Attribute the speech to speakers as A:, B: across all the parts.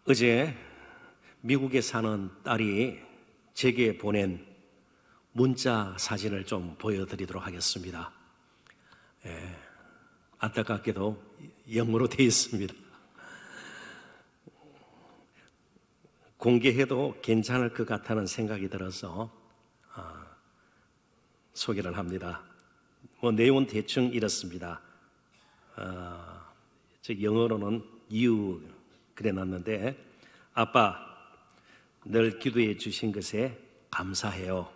A: 어제 미국에 사는 딸이 제게 보낸 문자 사진을 좀 보여드리도록 하겠습니다. 안타깝게도 영어로 되어 있습니다. 공개해도 괜찮을 것 같다는 생각이 들어서 소개를 합니다. 내용은 대충 이렇습니다. 영어로는 you 그래놨는데, 아빠, 늘 기도해 주신 것에 감사해요.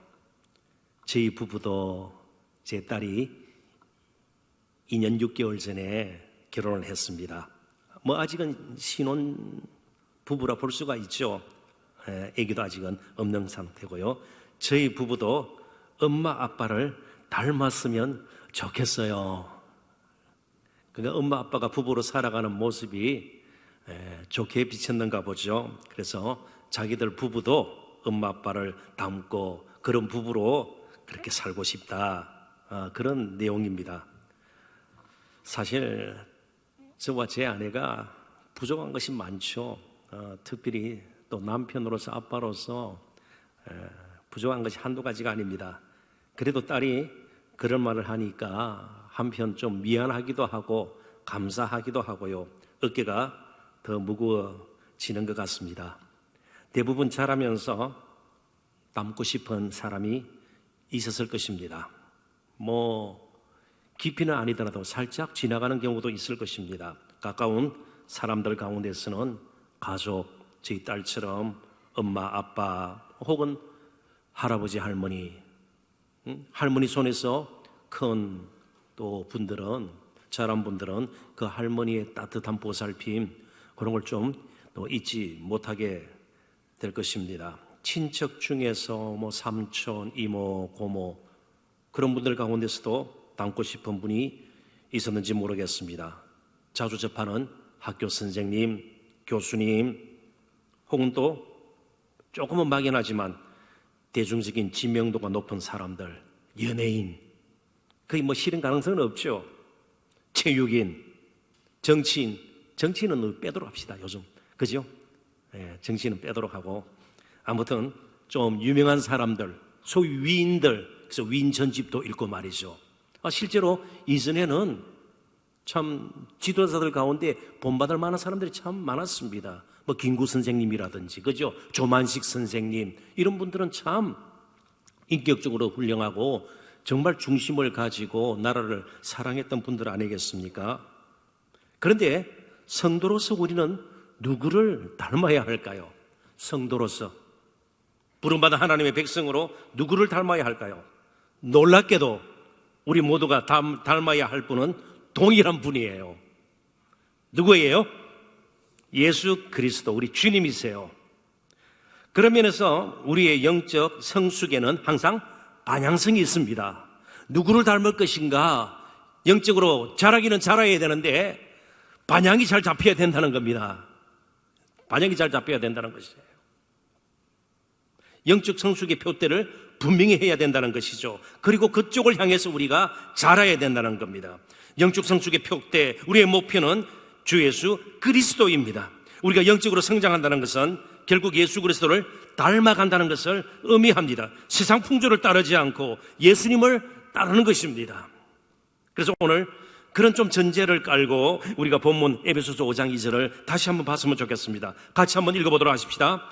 A: 저희 부부도 제 딸이 2년 6개월 전에 결혼을 했습니다. 아직은 신혼 부부라 볼 수가 있죠. 아기도 아직은 없는 상태고요. 저희 부부도 엄마 아빠를 닮았으면 좋겠어요. 그러니까 엄마 아빠가 부부로 살아가는 모습이 좋게 비쳤는가 보죠. 그래서 자기들 부부도 엄마 아빠를 닮고 그런 부부로 그렇게 살고 싶다, 그런 내용입니다. 사실 저와 제 아내가 부족한 것이 많죠. 특별히 또 남편으로서, 아빠로서 부족한 것이 한두 가지가 아닙니다. 그래도 딸이 그런 말을 하니까 한편 좀 미안하기도 하고 감사하기도 하고요. 어깨가 더 무거워지는 것 같습니다. 대부분 자라면서 닮고 싶은 사람이 있었을 것입니다. 깊이는 아니더라도 살짝 지나가는 경우도 있을 것입니다. 가까운 사람들 가운데서는 가족, 저희 딸처럼 엄마, 아빠 혹은 할아버지, 할머니, 할머니 손에서 큰 또 분들은, 자란 분들은 그 할머니의 따뜻한 보살핌, 그런 걸 좀 또 잊지 못하게 될 것입니다. 친척 중에서 삼촌, 이모, 고모, 그런 분들 가운데서도 닮고 싶은 분이 있었는지 모르겠습니다. 자주 접하는 학교 선생님, 교수님, 혹은 또 조금은 막연하지만 대중적인 지명도가 높은 사람들, 연예인, 거의 실현 가능성은 없죠. 체육인, 정치인은 빼도록 합시다, 요즘. 그죠? 정치인은 빼도록 하고, 아무튼 좀 유명한 사람들, 소위 위인들, 그래서 위인 전집도 읽고 말이죠. 실제로 이전에는 참 지도자들 가운데 본받을 만한 사람들이 참 많았습니다. 김구 선생님이라든지, 그죠? 조만식 선생님, 이런 분들은 참 인격적으로 훌륭하고 정말 중심을 가지고 나라를 사랑했던 분들 아니겠습니까? 그런데 성도로서 우리는 누구를 닮아야 할까요? 성도로서 부름받은 하나님의 백성으로 누구를 닮아야 할까요? 놀랍게도 우리 모두가 닮아야 할 분은 동일한 분이에요. 누구예요? 예수 그리스도, 우리 주님이세요. 그런 면에서 우리의 영적 성숙에는 항상 반향성이 있습니다. 누구를 닮을 것인가? 영적으로 자라기는 자라야 되는데 반향이 잘 잡혀야 된다는 겁니다. 반향이 잘 잡혀야 된다는 것이에요. 영적 성숙의 표대를 분명히 해야 된다는 것이죠. 그리고 그쪽을 향해서 우리가 자라야 된다는 겁니다. 영적 성숙의 표대, 우리의 목표는 주 예수 그리스도입니다. 우리가 영적으로 성장한다는 것은 결국 예수 그리스도를 닮아간다는 것을 의미합니다. 세상 풍조를 따르지 않고 예수님을 따르는 것입니다. 그래서 오늘 그런 좀 전제를 깔고 우리가 본문 에베소서 5장 2절을 다시 한번 봤으면 좋겠습니다. 같이 한번 읽어보도록 하십시다.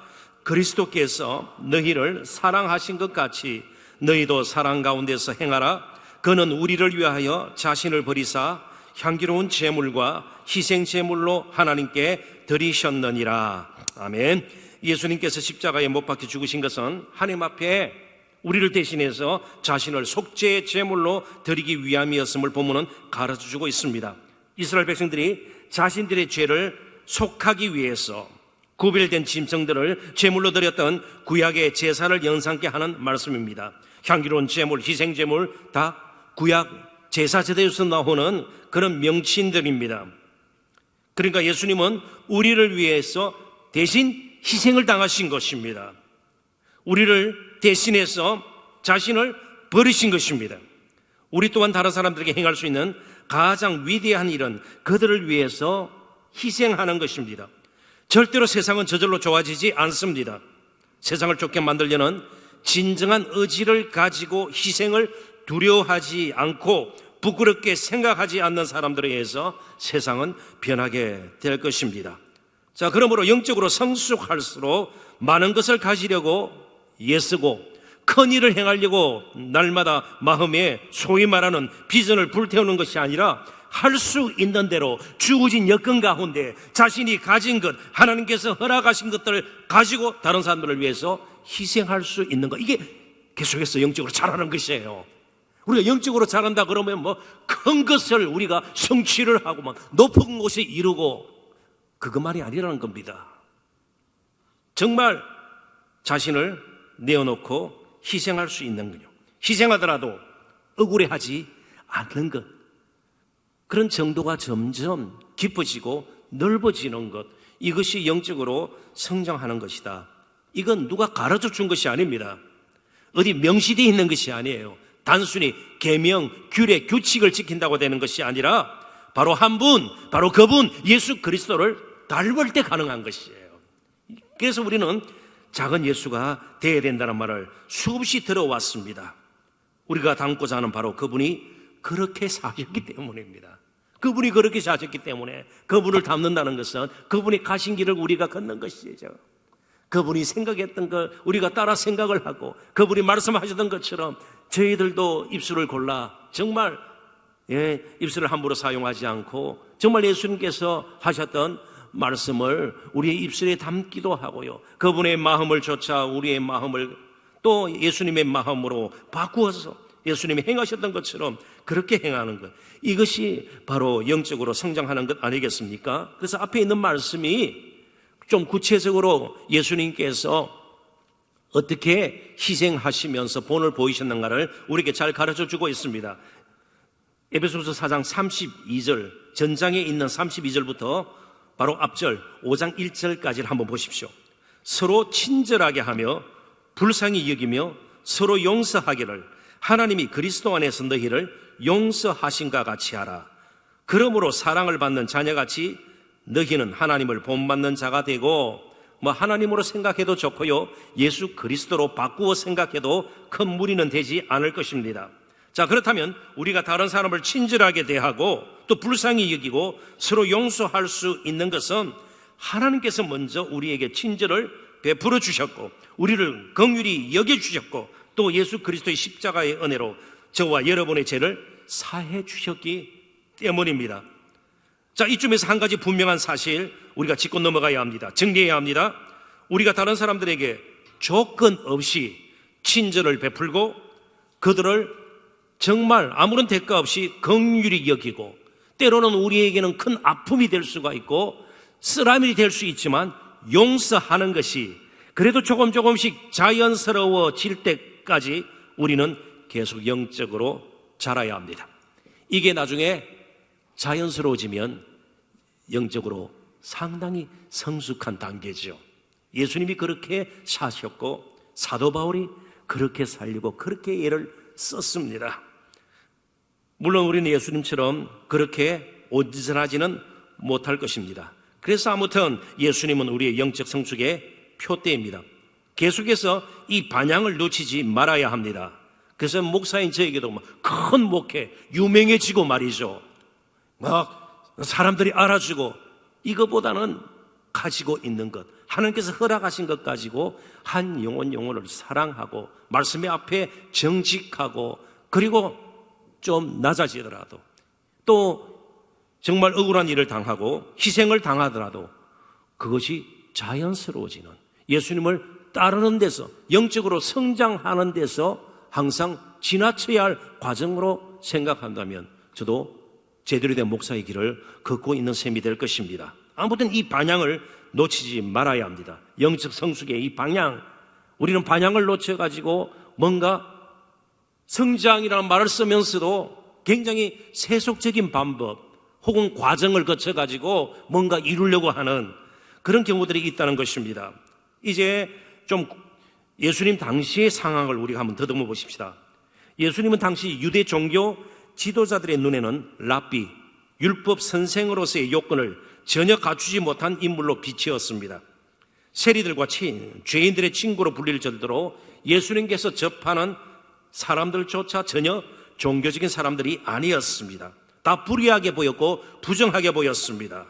A: 그리스도께서 너희를 사랑하신 것 같이 너희도 사랑 가운데서 행하라. 그는 우리를 위하여 자신을 버리사 향기로운 제물과 희생 제물로 하나님께 드리셨느니라. 아멘. 예수님께서 십자가에 못 박혀 죽으신 것은 하나님 앞에 우리를 대신해서 자신을 속죄의 제물로 드리기 위함이었음을 본문은 가르쳐주고 있습니다. 이스라엘 백성들이 자신들의 죄를 속하기 위해서 구별된 짐승들을 제물로 드렸던 구약의 제사를 연상케 하는 말씀입니다. 향기로운 제물, 희생 제물, 다 구약 제사 제도에서 나오는 그런 명칭들입니다. 그러니까 예수님은 우리를 위해서 대신 희생을 당하신 것입니다. 우리를 대신해서 자신을 버리신 것입니다. 우리 또한 다른 사람들에게 행할 수 있는 가장 위대한 일은 그들을 위해서 희생하는 것입니다. 절대로 세상은 저절로 좋아지지 않습니다. 세상을 좋게 만들려는 진정한 의지를 가지고 희생을 두려워하지 않고 부끄럽게 생각하지 않는 사람들에 의해서 세상은 변하게 될 것입니다. 자, 그러므로 영적으로 성숙할수록 많은 것을 가지려고 애쓰고 큰 일을 행하려고 날마다 마음에 소위 말하는 비전을 불태우는 것이 아니라 할 수 있는 대로 주어진 여건 가운데 자신이 가진 것, 하나님께서 허락하신 것들을 가지고 다른 사람들을 위해서 희생할 수 있는 것, 이게 계속해서 영적으로 자라는 것이에요. 우리가 영적으로 자란다 그러면 뭐 큰 것을 우리가 성취를 하고 막 높은 곳에 이루고 그것만이 아니라는 겁니다. 정말 자신을 내어놓고 희생할 수 있는 거요. 희생하더라도 억울해하지 않는 것. 그런 정도가 점점 깊어지고 넓어지는 것. 이것이 영적으로 성장하는 것이다. 이건 누가 가르쳐 준 것이 아닙니다. 어디 명시되어 있는 것이 아니에요. 단순히 계명, 규례, 규칙을 지킨다고 되는 것이 아니라 바로 한 분, 바로 그분 예수 그리스도를 닮을 때 가능한 것이에요. 그래서 우리는 작은 예수가 되어야 된다는 말을 수없이 들어왔습니다. 우리가 닮고자 하는 바로 그분이 그렇게 사셨기 때문입니다. 그분이 그렇게 사셨기 때문에 그분을 닮는다는 것은 그분이 가신 길을 우리가 걷는 것이죠. 그분이 생각했던 걸 우리가 따라 생각을 하고 그분이 말씀하셨던 것처럼 저희들도 입술을 골라 정말 입술을 함부로 사용하지 않고 정말 예수님께서 하셨던 말씀을 우리의 입술에 담기도 하고요. 그분의 마음을 좇아 우리의 마음을 또 예수님의 마음으로 바꾸어서 예수님이 행하셨던 것처럼 그렇게 행하는 것, 이것이 바로 영적으로 성장하는 것 아니겠습니까? 그래서 앞에 있는 말씀이 좀 구체적으로 예수님께서 어떻게 희생하시면서 본을 보이셨는가를 우리에게 잘 가르쳐주고 있습니다. 에베소서 4장 32절, 전장에 있는 32절부터 바로 앞절 5장 1절까지를 한번 보십시오. 서로 친절하게 하며 불쌍히 여기며 서로 용서하기를 하나님이 그리스도 안에서 너희를 용서하신가 같이 하라. 그러므로 사랑을 받는 자녀같이 너희는 하나님을 본받는 자가 되고, 하나님으로 생각해도 좋고요, 예수 그리스도로 바꾸어 생각해도 큰 무리는 되지 않을 것입니다. 자, 그렇다면 우리가 다른 사람을 친절하게 대하고 또 불쌍히 여기고 서로 용서할 수 있는 것은 하나님께서 먼저 우리에게 친절을 베풀어 주셨고 우리를 긍휼히 여겨주셨고 또 예수 그리스도의 십자가의 은혜로 저와 여러분의 죄를 사해 주셨기 때문입니다. 자, 이쯤에서 한 가지 분명한 사실 우리가 짚고 넘어가야 합니다. 정리해야 합니다. 우리가 다른 사람들에게 조건 없이 친절을 베풀고 그들을 정말 아무런 대가 없이 긍휼히 여기고 때로는 우리에게는 큰 아픔이 될 수가 있고 쓰라밀이 될 수 있지만 용서하는 것이 그래도 조금씩 자연스러워질 때까지 우리는 계속 영적으로 자라야 합니다. 이게 나중에 자연스러워지면 영적으로 상당히 성숙한 단계죠. 예수님이 그렇게 사셨고 사도 바울이 그렇게 살리고 그렇게 예를 썼습니다. 물론 우리는 예수님처럼 그렇게 온전하지는 못할 것입니다. 그래서 아무튼 예수님은 우리의 영적 성숙의 표대입니다. 계속해서 이 반향을 놓치지 말아야 합니다. 그래서 목사인 저에게도 큰 목회 유명해지고 말이죠, 막 사람들이 알아주고, 이것보다는 가지고 있는 것, 하나님께서 허락하신 것 가지고 한 영혼을 사랑하고 말씀의 앞에 정직하고 그리고 좀 낮아지더라도 또 정말 억울한 일을 당하고 희생을 당하더라도 그것이 자연스러워지는, 예수님을 따르는 데서 영적으로 성장하는 데서 항상 지나쳐야 할 과정으로 생각한다면 저도 제대로 된 목사의 길을 걷고 있는 셈이 될 것입니다. 아무튼 이 방향을 놓치지 말아야 합니다. 영적 성숙의 이 방향, 우리는 방향을 놓쳐가지고 뭔가 성장이라는 말을 쓰면서도 굉장히 세속적인 방법 혹은 과정을 거쳐가지고 뭔가 이루려고 하는 그런 경우들이 있다는 것입니다. 이제 좀 예수님 당시의 상황을 우리가 한번 더듬어 보십시다. 예수님은 당시 유대 종교 지도자들의 눈에는 랍비, 율법 선생으로서의 요건을 전혀 갖추지 못한 인물로 비치었습니다. 세리들과 죄인들의 친구로 불릴 정도로 예수님께서 접하는 사람들조차 전혀 종교적인 사람들이 아니었습니다. 다 불의하게 보였고 부정하게 보였습니다.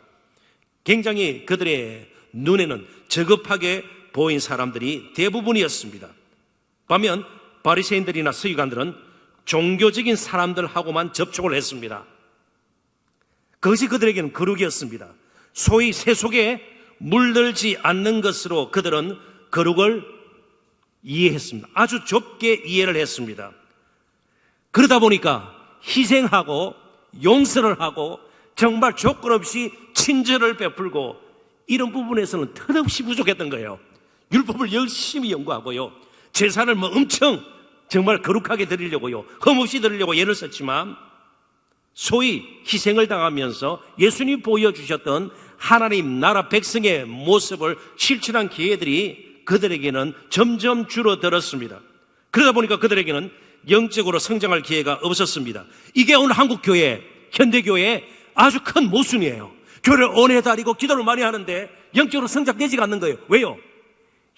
A: 굉장히 그들의 눈에는 저급하게 보인 사람들이 대부분이었습니다. 반면 바리새인들이나 서기관들은 종교적인 사람들하고만 접촉을 했습니다. 그것이 그들에게는 거룩이었습니다. 소위 세속에 물들지 않는 것으로 그들은 거룩을 이해했습니다. 아주 좁게 이해를 했습니다. 그러다 보니까 희생하고 용서를 하고 정말 조건 없이 친절을 베풀고 이런 부분에서는 턱없이 부족했던 거예요. 율법을 열심히 연구하고요, 제사를 엄청 정말 거룩하게 드리려고요, 흠없이 드리려고 애를 썼지만 소위 희생을 당하면서 예수님이 보여주셨던 하나님 나라 백성의 모습을 실천한 기회들이 그들에게는 점점 줄어들었습니다. 그러다 보니까 그들에게는 영적으로 성장할 기회가 없었습니다. 이게 오늘 한국교회, 현대교회의 아주 큰 모순이에요. 교회를 오래 다니고 기도를 많이 하는데 영적으로 성장되지가 않는 거예요. 왜요?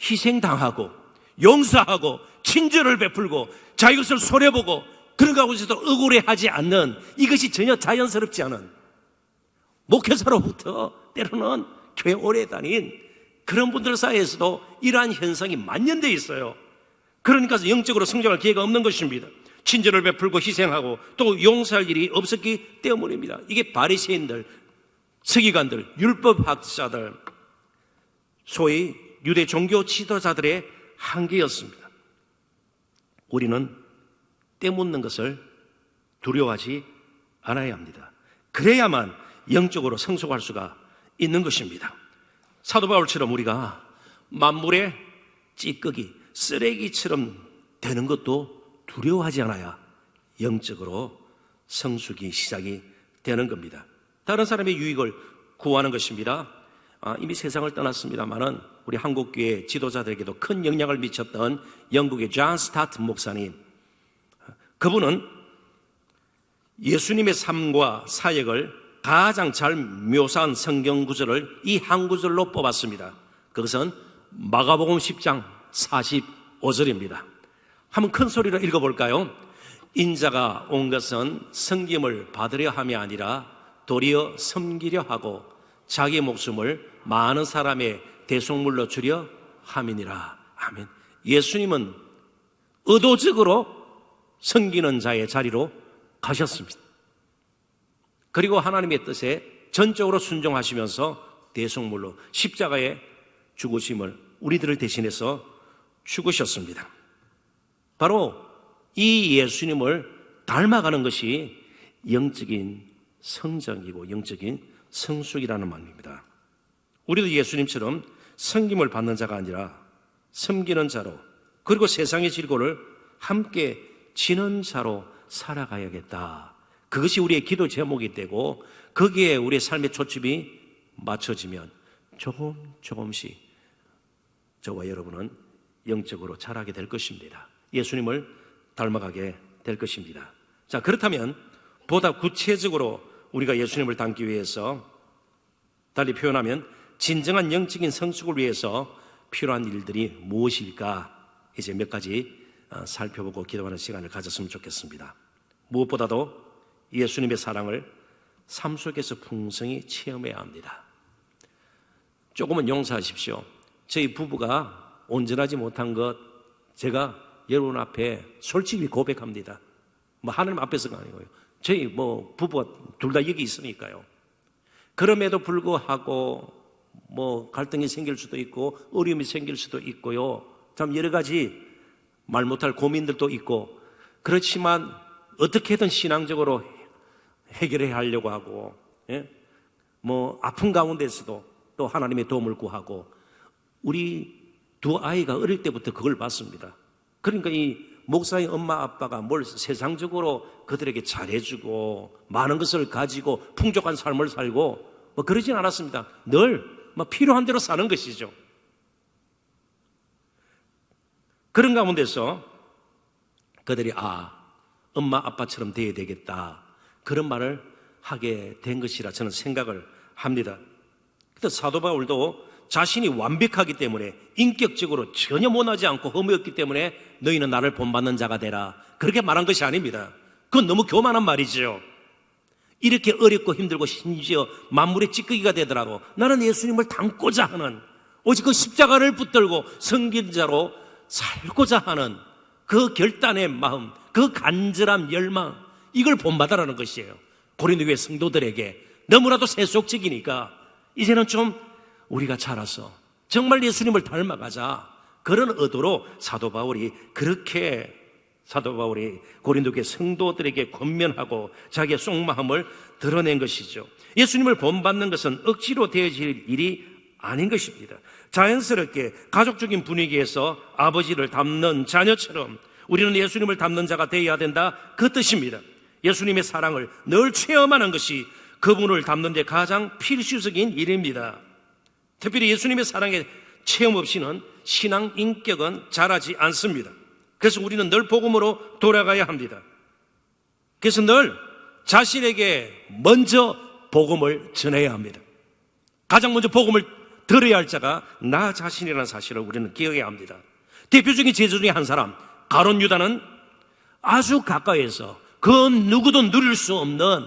A: 희생당하고 용서하고 친절을 베풀고 자기 것을 손해보고 그런 가운데서도 억울해하지 않는, 이것이 전혀 자연스럽지 않은, 목회자로부터 때로는 교회 오래 다닌 그런 분들 사이에서도 이러한 현상이 만연되어 있어요. 그러니까 영적으로 성장할 기회가 없는 것입니다. 친절을 베풀고 희생하고 또 용서할 일이 없었기 때문입니다. 이게 바리새인들, 서기관들, 율법학자들, 소위 유대 종교 지도자들의 한계였습니다. 우리는 때묻는 것을 두려워하지 않아야 합니다. 그래야만 영적으로 성숙할 수가 있는 것입니다. 사도 바울처럼 우리가 만물의 찌꺼기, 쓰레기처럼 되는 것도 두려워하지 않아야 영적으로 성숙이 시작이 되는 겁니다. 다른 사람의 유익을 구하는 것입니다. 이미 세상을 떠났습니다만은 우리 한국교회 지도자들에게도 큰 영향을 미쳤던 영국의 존 스타트 목사님, 그분은 예수님의 삶과 사역을 가장 잘 묘사한 성경 구절을 이 한 구절로 뽑았습니다. 그것은 마가복음 10장 45절입니다. 한번 큰 소리로 읽어볼까요? 인자가 온 것은 섬김을 받으려 함이 아니라 도리어 섬기려 하고 자기 목숨을 많은 사람의 대속물로 주려 함이니라. 아멘. 예수님은 의도적으로 섬기는 자의 자리로 가셨습니다. 그리고 하나님의 뜻에 전적으로 순종하시면서 대속물로 십자가의 죽으심을 우리들을 대신해서 죽으셨습니다. 바로 이 예수님을 닮아가는 것이 영적인 성장이고 영적인 성숙이라는 말입니다. 우리도 예수님처럼 섬김을 받는 자가 아니라 섬기는 자로, 그리고 세상의 질고를 함께 지는 자로 살아가야겠다. 그것이 우리의 기도 제목이 되고 거기에 우리의 삶의 초점이 맞춰지면 조금씩 저와 여러분은 영적으로 자라게 될 것입니다. 예수님을 닮아가게 될 것입니다. 자, 그렇다면 보다 구체적으로 우리가 예수님을 닮기 위해서, 달리 표현하면 진정한 영적인 성숙을 위해서 필요한 일들이 무엇일까, 이제 몇 가지 살펴보고 기도하는 시간을 가졌으면 좋겠습니다. 무엇보다도 예수님의 사랑을 삶 속에서 풍성히 체험해야 합니다. 조금은 용서하십시오. 저희 부부가 온전하지 못한 것 제가 여러분 앞에 솔직히 고백합니다. 하나님 앞에서가 아니고요. 저희 부부가 둘 다 여기 있으니까요. 그럼에도 불구하고 갈등이 생길 수도 있고 어려움이 생길 수도 있고요. 참 여러 가지 말 못할 고민들도 있고, 그렇지만 어떻게든 신앙적으로 해결해야 하려고 하고, 아픈 가운데서도 또 하나님의 도움을 구하고, 우리 두 아이가 어릴 때부터 그걸 봤습니다. 그러니까 이 목사의 엄마 아빠가 뭘 세상적으로 그들에게 잘해주고 많은 것을 가지고 풍족한 삶을 살고 그러진 않았습니다. 늘 필요한 대로 사는 것이죠. 그런 가운데서 그들이 엄마 아빠처럼 돼야 되겠다, 그런 말을 하게 된 것이라 저는 생각을 합니다. 근데 사도 바울도 자신이 완벽하기 때문에 인격적으로 전혀 못하지 않고 흠이 없기 때문에 너희는 나를 본받는 자가 되라, 그렇게 말한 것이 아닙니다. 그건 너무 교만한 말이죠. 이렇게 어렵고 힘들고 심지어 만물의 찌꺼기가 되더라도 나는 예수님을 닮고자 하는, 오직 그 십자가를 붙들고 성경자로 살고자 하는 그 결단의 마음, 그 간절한 열망, 이걸 본받으라는 것이에요. 고린도 교회 성도들에게 너무나도 세속적이니까 이제는 좀 우리가 자라서 정말 예수님을 닮아가자, 그런 의도로 사도 바울이 고린도 교회 성도들에게 권면하고 자기의 속마음을 드러낸 것이죠. 예수님을 본받는 것은 억지로 되어질 일이 아닌 것입니다. 자연스럽게 가족적인 분위기에서 아버지를 닮는 자녀처럼 우리는 예수님을 닮는 자가 되어야 된다, 그 뜻입니다. 예수님의 사랑을 늘 체험하는 것이 그분을 닮는 데 가장 필수적인 일입니다. 특별히 예수님의 사랑의 체험 없이는 신앙 인격은 자라지 않습니다. 그래서 우리는 늘 복음으로 돌아가야 합니다. 그래서 늘 자신에게 먼저 복음을 전해야 합니다. 가장 먼저 복음을 들어야 할 자가 나 자신이라는 사실을 우리는 기억해야 합니다. 대표적인 제자 중에 한 사람, 가룟 유다는 아주 가까이에서 그 누구도 누릴 수 없는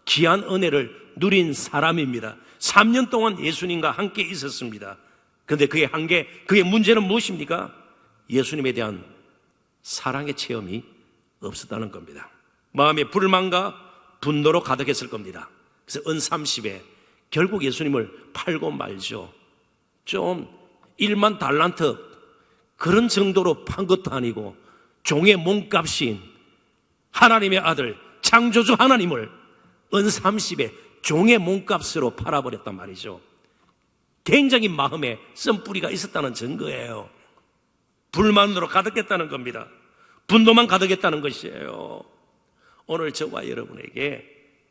A: 귀한 은혜를 누린 사람입니다. 3년 동안 예수님과 함께 있었습니다. 그런데 그의 문제는 무엇입니까? 예수님에 대한 사랑의 체험이 없었다는 겁니다. 마음에 불만과 분노로 가득했을 겁니다. 그래서 은30에 결국 예수님을 팔고 말죠. 좀 1만 달란트 그런 정도로 판 것도 아니고 종의 몸값인 하나님의 아들 창조주 하나님을 은30에 종의 몸값으로 팔아버렸단 말이죠. 굉장히 마음에 썬뿌리가 있었다는 증거예요. 불만으로 가득했다는 겁니다. 분노만 가득했다는 것이에요. 오늘 저와 여러분에게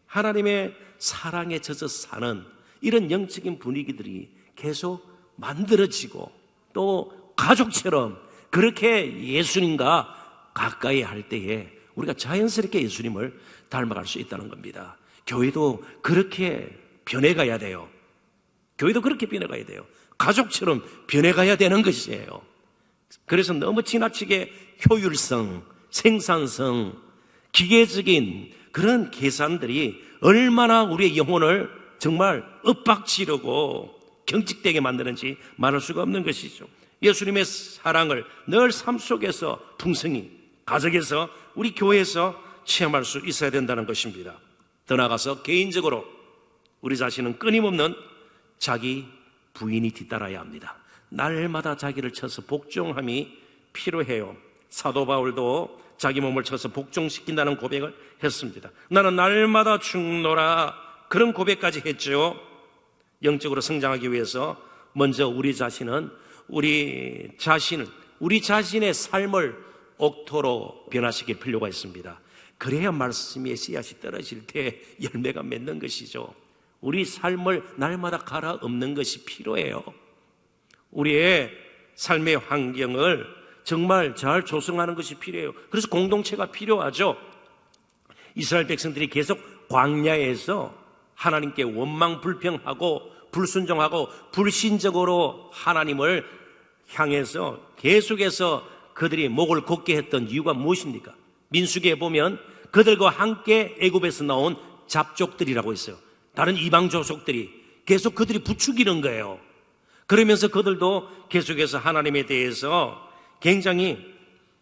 A: 하나님의 사랑에 젖어 사는 이런 영적인 분위기들이 계속 만들어지고 또 가족처럼 그렇게 예수님과 가까이 할 때에 우리가 자연스럽게 예수님을 닮아갈 수 있다는 겁니다. 교회도 그렇게 변해가야 돼요. 교회도 그렇게 변해가야 돼요. 가족처럼 변해가야 되는 것이에요. 그래서 너무 지나치게 효율성, 생산성, 기계적인 그런 계산들이 얼마나 우리의 영혼을 정말 엇박지르고 경직되게 만드는지 말할 수가 없는 것이죠. 예수님의 사랑을 늘 삶 속에서 풍성히, 가정에서, 우리 교회에서 체험할 수 있어야 된다는 것입니다. 더 나아가서 개인적으로 우리 자신은 끊임없는 자기 부인이 뒤따라야 합니다. 날마다 자기를 쳐서 복종함이 필요해요. 사도 바울도 자기 몸을 쳐서 복종시킨다는 고백을 했습니다. 나는 날마다 죽노라, 그런 고백까지 했죠. 영적으로 성장하기 위해서 먼저 우리 자신의 삶을 옥토로 변화시킬 필요가 있습니다. 그래야 말씀의 씨앗이 떨어질 때 열매가 맺는 것이죠. 우리 삶을 날마다 갈아엎는 것이 필요해요. 우리의 삶의 환경을 정말 잘 조성하는 것이 필요해요. 그래서 공동체가 필요하죠. 이스라엘 백성들이 계속 광야에서 하나님께 원망불평하고 불순종하고 불신적으로 하나님을 향해서 계속해서 그들이 목을 걷게 했던 이유가 무엇입니까? 민수기에 보면 그들과 함께 애굽에서 나온 잡족들이라고 있어요. 다른 이방 족속들이 계속 그들이 부추기는 거예요. 그러면서 그들도 계속해서 하나님에 대해서 굉장히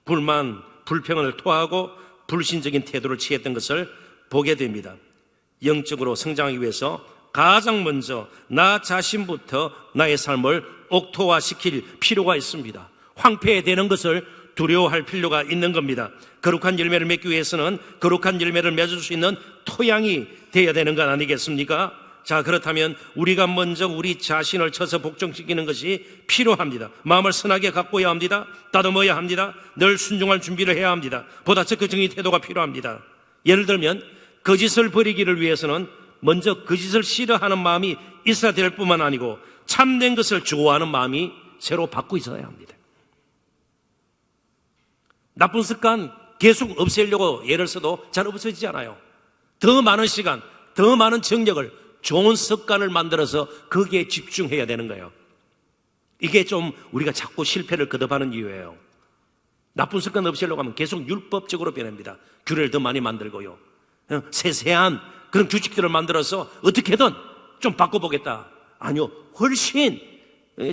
A: 불만, 불평을 토하고 불신적인 태도를 취했던 것을 보게 됩니다. 영적으로 성장하기 위해서 가장 먼저 나 자신부터 나의 삶을 옥토화시킬 필요가 있습니다. 황폐되는 것을 두려워할 필요가 있는 겁니다. 거룩한 열매를 맺기 위해서는 거룩한 열매를 맺을 수 있는 토양이 되어야 되는 것 아니겠습니까? 자, 그렇다면 우리가 먼저 우리 자신을 쳐서 복종시키는 것이 필요합니다. 마음을 선하게 가꿔야 합니다. 다듬어야 합니다. 늘 순종할 준비를 해야 합니다. 보다 적극적인 태도가 필요합니다. 예를 들면 거짓을 버리기를 위해서는 먼저 거짓을 싫어하는 마음이 있어야 될 뿐만 아니고 참된 것을 좋아하는 마음이 새로 바뀌어 있어야 합니다. 나쁜 습관 계속 없애려고 애를 써도 잘 없어지지 않아요. 더 많은 시간, 더 많은 정력을 좋은 습관을 만들어서 거기에 집중해야 되는 거예요. 이게 좀 우리가 자꾸 실패를 거듭하는 이유예요. 나쁜 습관 없애려고 하면 계속 율법적으로 변합니다. 규례를 더 많이 만들고요. 세세한 그런 규칙들을 만들어서 어떻게든 좀 바꿔보겠다. 아니요, 훨씬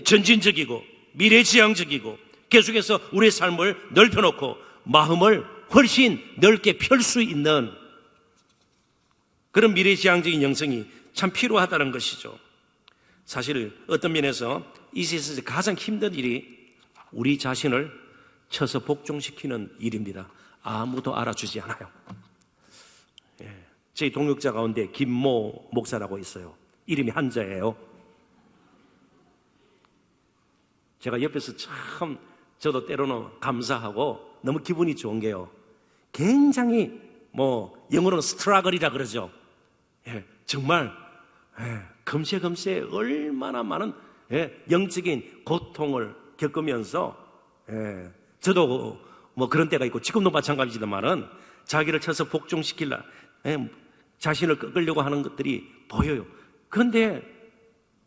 A: 전진적이고 미래지향적이고 계속해서 우리의 삶을 넓혀놓고 마음을 훨씬 넓게 펼 수 있는 그런 미래지향적인 영성이 참 필요하다는 것이죠. 사실 어떤 면에서 이 세상에서 가장 힘든 일이 우리 자신을 쳐서 복종시키는 일입니다. 아무도 알아주지 않아요. 저희 동역자 가운데 김모 목사라고 있어요. 이름이 한자예요. 제가 옆에서 참 저도 때로는 감사하고 너무 기분이 좋은 게요, 굉장히 영어로는 스트라글이라 그러죠. 정말 금세금세 얼마나 많은 영적인 고통을 겪으면서 저도 그런 때가 있고 지금도 마찬가지지만은 자기를 쳐서 복종시키려 자신을 꺾으려고 하는 것들이 보여요. 그런데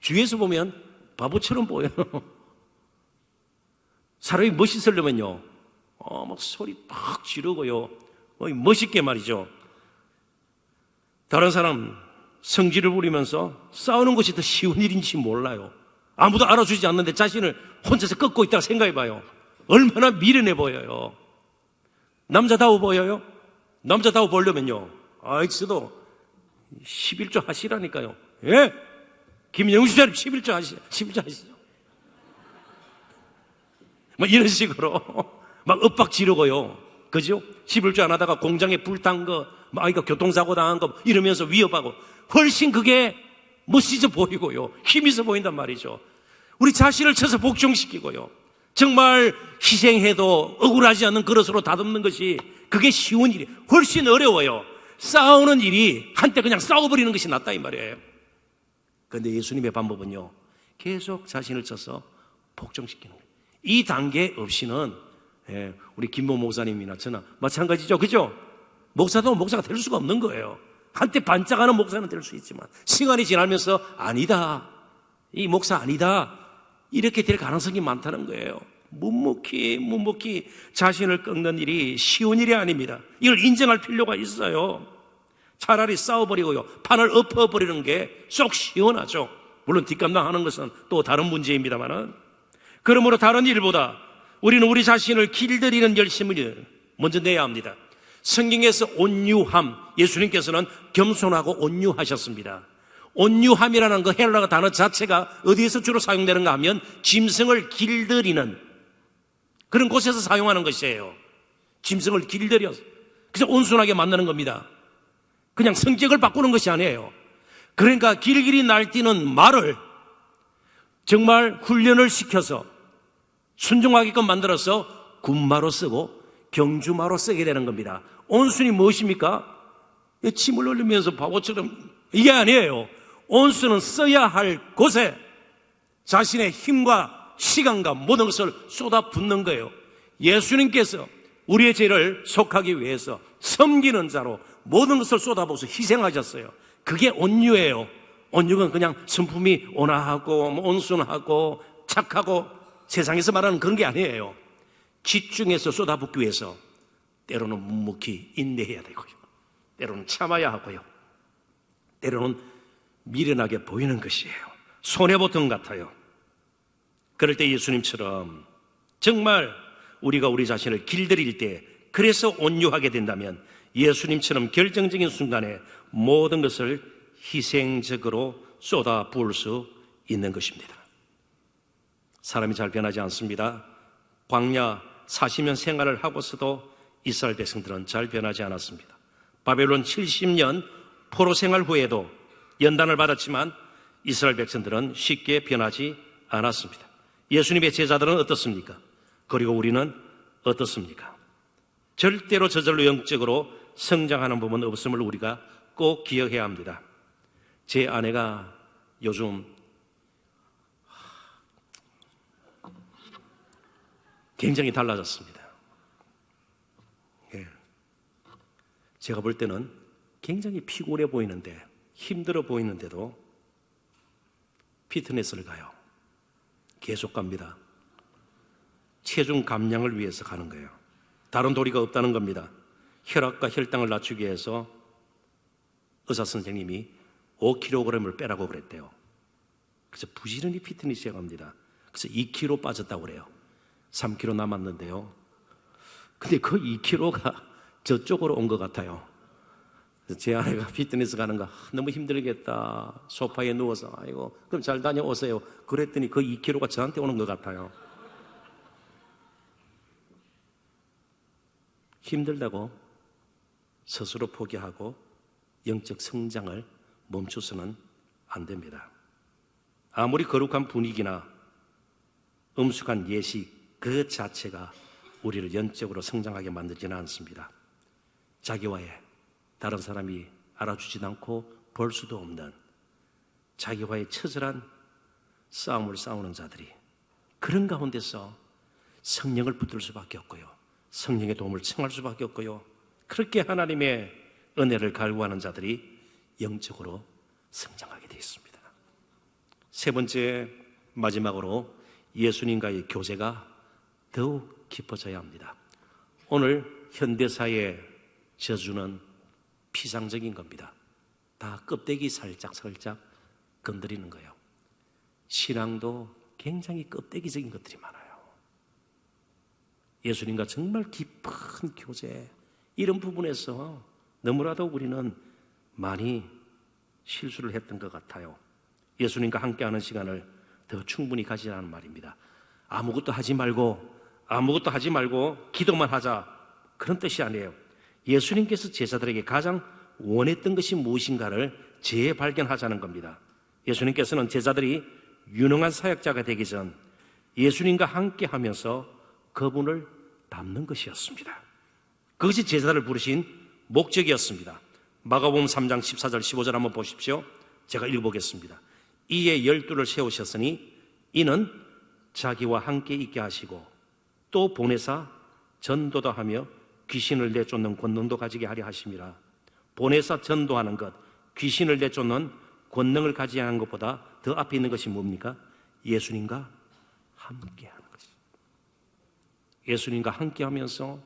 A: 주위에서 보면 바보처럼 보여요. 사람이 멋있으려면요, 막 소리 팍 지르고요, 멋있게 말이죠. 다른 사람 성질을 부리면서 싸우는 것이 더 쉬운 일인지 몰라요. 아무도 알아주지 않는데 자신을 혼자서 꺾고 있다고 생각해봐요. 얼마나 미련해 보여요. 남자다워 보여요? 남자다워 보려면요, 저도 11조 하시라니까요. 예? 김영수 사님 11조 하시죠. 이런 식으로 막 엇박 지르고요. 그죠? 11조 안 하다가 공장에 불 탄 거, 아이가 교통사고 당한 거 이러면서 위협하고, 훨씬 그게 멋있어 보이고요, 힘 있어 보인단 말이죠. 우리 자신을 쳐서 복종시키고요, 정말 희생해도 억울하지 않는 그릇으로 다듬는 것이 그게 쉬운 일이 훨씬 어려워요. 싸우는 일이 한때 그냥 싸워버리는 것이 낫다 이 말이에요. 그런데 예수님의 방법은요, 계속 자신을 쳐서 복종시키는 거예요. 이 단계 없이는 우리 김모 목사님이나 저나 마찬가지죠. 그죠? 목사도 목사가 될 수가 없는 거예요. 한때 반짝하는 목사는 될 수 있지만 시간이 지나면서 아니다, 이 목사 아니다, 이렇게 될 가능성이 많다는 거예요. 묵묵히 자신을 꺾는 일이 쉬운 일이 아닙니다. 이걸 인정할 필요가 있어요. 차라리 싸워버리고요, 판을 엎어버리는 게 쏙 시원하죠. 물론 뒷감당하는 것은 또 다른 문제입니다만은, 그러므로 다른 일보다 우리는 우리 자신을 길들이는 열심을 먼저 내야 합니다. 성경에서 온유함, 예수님께서는 겸손하고 온유하셨습니다. 온유함이라는 그 헬라어 단어 자체가 어디에서 주로 사용되는가 하면 짐승을 길들이는 그런 곳에서 사용하는 것이에요. 짐승을 길들여서, 그래서 온순하게 만드는 겁니다. 그냥 성격을 바꾸는 것이 아니에요. 그러니까 길길이 날뛰는 말을 정말 훈련을 시켜서 순종하게끔 만들어서 군마로 쓰고 경주마로 쓰게 되는 겁니다. 온순이 무엇입니까? 침을 흘리면서 바보처럼, 이게 아니에요. 온수는 써야 할 곳에 자신의 힘과 시간과 모든 것을 쏟아붓는 거예요. 예수님께서 우리의 죄를 속하기 위해서 섬기는 자로 모든 것을 쏟아부어서 희생하셨어요. 그게 온유예요. 온유는 그냥 성품이 온화하고 온순하고 착하고 세상에서 말하는 그런 게 아니에요. 집중해서 쏟아붓기 위해서 때로는 묵묵히 인내해야 되고요, 때로는 참아야 하고요, 때로는 미련하게 보이는 것이에요. 손해보통 같아요. 그럴 때 예수님처럼 정말 우리가 우리 자신을 길들일 때, 그래서 온유하게 된다면 예수님처럼 결정적인 순간에 모든 것을 희생적으로 쏟아 부을 수 있는 것입니다. 사람이 잘 변하지 않습니다. 광야 40년 생활을 하고서도 이스라엘 백성들은 잘 변하지 않았습니다. 바벨론 70년 포로 생활 후에도 연단을 받았지만 이스라엘 백성들은 쉽게 변하지 않았습니다. 예수님의 제자들은 어떻습니까? 그리고 우리는 어떻습니까? 절대로 저절로 영적으로 성장하는 부분은 없음을 우리가 꼭 기억해야 합니다. 제 아내가 요즘 굉장히 달라졌습니다. 제가 볼 때는 굉장히 피곤해 보이는데 힘들어 보이는데도 피트니스를 가요. 계속 갑니다. 체중 감량을 위해서 가는 거예요. 다른 도리가 없다는 겁니다. 혈압과 혈당을 낮추기 위해서 의사 선생님이 5kg을 빼라고 그랬대요. 그래서 부지런히 피트니스에 갑니다. 그래서 2kg 빠졌다고 그래요. 3kg 남았는데요. 근데 그 2kg가 저쪽으로 온 것 같아요. 그래서 제 아내가 피트니스 가는 거 너무 힘들겠다. 소파에 누워서 아이고 그럼 잘 다녀오세요. 그랬더니 그 2kg가 저한테 오는 것 같아요. 힘들다고 스스로 포기하고 영적 성장을 멈춰서는 안 됩니다. 아무리 거룩한 분위기나 음숙한 예식 그 자체가 우리를 영적으로 성장하게 만들지는 않습니다. 자기와의 다른 사람이 알아주지도 않고 볼 수도 없는 자기와의 처절한 싸움을 싸우는 자들이 그런 가운데서 성령을 붙들 수밖에 없고요. 성령의 도움을 청할 수밖에 없고요. 그렇게 하나님의 은혜를 갈구하는 자들이 영적으로 성장하게 되어 있습니다. 세 번째, 마지막으로 예수님과의 교제가 더욱 깊어져야 합니다. 오늘 현대사의 저주는 피상적인 겁니다. 다 껍데기 살짝 건드리는 거예요. 신앙도 굉장히 껍데기적인 것들이 많아요. 예수님과 정말 깊은 교제, 이런 부분에서 너무나도 우리는 많이 실수를 했던 것 같아요. 예수님과 함께하는 시간을 더 충분히 가지라는 말입니다. 아무것도 하지 말고 기도만 하자, 그런 뜻이 아니에요. 예수님께서 제자들에게 가장 원했던 것이 무엇인가를 재발견하자는 겁니다. 예수님께서는 제자들이 유능한 사역자가 되기 전 예수님과 함께하면서 그분을 닮는 것이었습니다. 그것이 제자들을 부르신 목적이었습니다. 마가복음 3장 14절 15절 한번 보십시오. 제가 읽어보겠습니다. 이에 12를 세우셨으니 이는 자기와 함께 있게 하시고 또 보내사 전도도 하며 귀신을 내쫓는 권능도 가지게 하려 하심이라. 보내사 전도하는 것, 귀신을 내쫓는 권능을 가지게 하는 것보다 더 앞에 있는 것이 뭡니까? 예수님과 함께하는 것이. 예수님과 함께하면서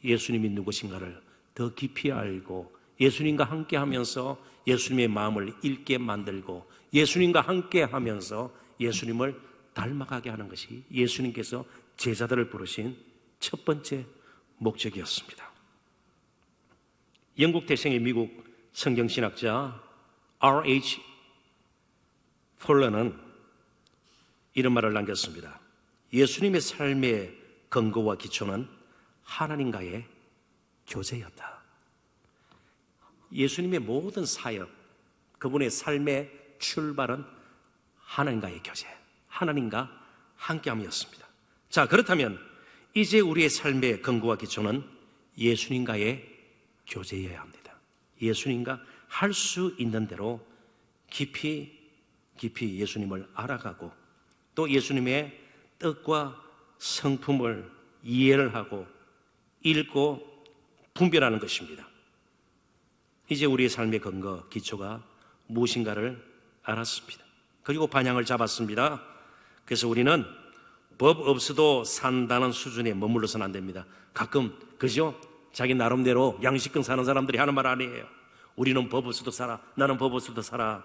A: 예수님이 누구신가를 더 깊이 알고 예수님과 함께하면서 예수님의 마음을 읽게 만들고 예수님과 함께하면서 예수님을 닮아가게 하는 것이 예수님께서 제자들을 부르신 첫 번째 목적이었습니다. 영국 태생의 미국 성경신학자 R.H. 폴런은 이런 말을 남겼습니다. 예수님의 삶의 근거와 기초는 하나님과의 교제였다. 예수님의 모든 사역, 그분의 삶의 출발은 하나님과의 교제, 하나님과 함께함이었습니다. 자, 그렇다면 이제 우리의 삶의 근거와 기초는 예수님과의 교제여야 합니다. 예수님과 할 수 있는 대로 깊이 예수님을 알아가고 또 예수님의 뜻과 성품을 이해를 하고 읽고 분별하는 것입니다. 이제 우리의 삶의 근거, 기초가 무엇인가를 알았습니다. 그리고 방향을 잡았습니다. 그래서 우리는 법 없어도 산다는 수준에 머물러서는 안 됩니다. 가끔 그죠? 자기 나름대로 양식껏 사는 사람들이 하는 말 아니에요. 우리는 법 없어도 살아, 나는 법 없어도 살아.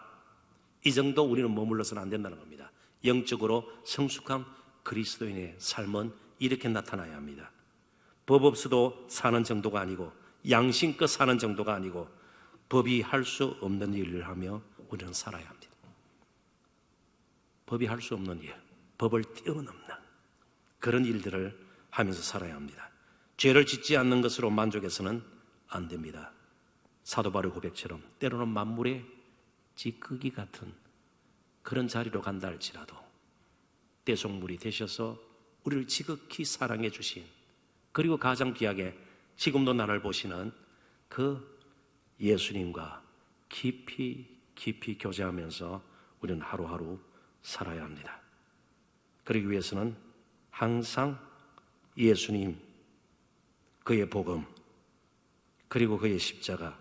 A: 이 정도 우리는 머물러서는 안 된다는 겁니다. 영적으로 성숙한 그리스도인의 삶은 이렇게 나타나야 합니다. 법 없어도 사는 정도가 아니고 양심껏 사는 정도가 아니고 법이 할 수 없는 일을 하며 우리는 살아야 합니다. 법이 할 수 없는 일, 법을 뛰어넘는 그런 일들을 하면서 살아야 합니다. 죄를 짓지 않는 것으로 만족해서는 안 됩니다. 사도 바울의 고백처럼 때로는 만물의 찌꺼기 같은 그런 자리로 간다 할지라도 대속물이 되셔서 우리를 지극히 사랑해 주신, 그리고 가장 귀하게 지금도 나를 보시는 그 예수님과 깊이 교제하면서 우리는 하루하루 살아야 합니다. 그러기 위해서는 항상 예수님, 그의 복음, 그리고 그의 십자가,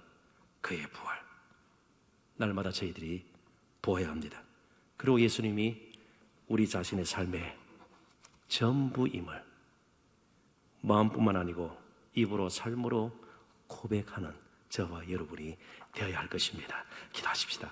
A: 그의 부활, 날마다 저희들이 보아야 합니다. 그리고 예수님이 우리 자신의 삶의 전부임을 마음뿐만 아니고 입으로 삶으로 고백하는 저와 여러분이 되어야 할 것입니다. 기도하십시다.